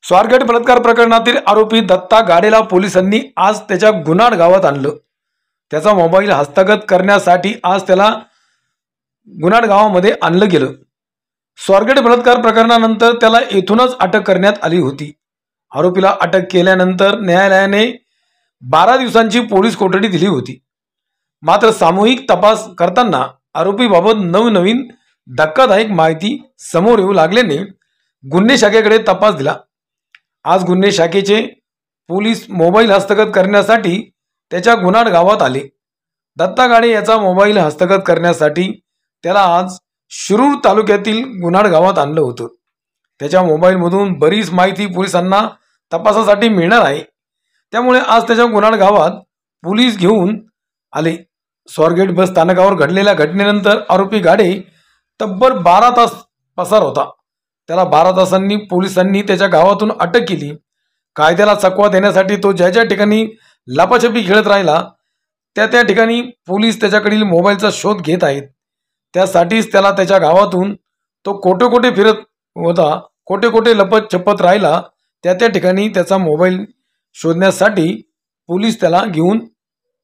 स्वारगेट बलात्कार प्रकरणातील आरोपी दत्ता गाडेला पोलिसांनी आज त्याच्या गुन्हाड गावात आणलं। त्याचा मोबाईल हस्तगत करण्यासाठी आज त्याला गुन्हाड गावामध्ये आणलं गेलं। स्वारगेट बलात्कार प्रकरणानंतर त्याला येथूनच अटक करण्यात आली होती। आरोपीला अटक केल्यानंतर न्यायालयाने 12 दिवसांची पोलीस कोठडी दिली होती। मात्र सामूहिक तपास करताना आरोपीबाबत नवनवीन धक्कादायक माहिती समोर येऊ लागल्याने गुन्हे शाखेकडे तपास दिला। आज गुन्हे शाखेचे पोलीस मोबाईल हस्तगत करण्यासाठी त्याच्या गुन्हाड गावात आले। दत्ता गाडे याचा मोबाईल हस्तगत करण्यासाठी त्याला आज शिरूर तालुक्यातील गुन्हाड गावात आणलं होतं। त्याच्या मोबाईलमधून बरीच माहिती पोलिसांना तपासासाठी मिळणार आहे। त्यामुळे आज त्याच्या गुन्हाड गावात पोलीस घेऊन आले। स्वारगेट बस स्थानकावर घडलेल्या घटनेनंतर आरोपी गाडे तब्बल 12 तास पसार होता। त्याला 12 तासांनी पोलिसांनी त्याच्या गावातून अटक केली। कायद्याला चकवा देण्यासाठी तो ज्या ज्या ठिकाणी लपाछपी खेळत राहिला त्या ठिकाणी पोलीस त्याच्याकडील मोबाईलचा शोध घेत आहेत। त्यासाठीच त्याला त्याच्या गावातून तो कोटे कोटे फिरत होता, कोटे कोटे लपत छपत राहिला, त्या ठिकाणी त्याचा मोबाईल शोधण्यासाठी पोलीस त्याला घेऊन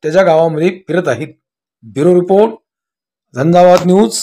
त्याच्या गावामध्ये फिरत आहेत। Bureau report, Jhanjhavat news.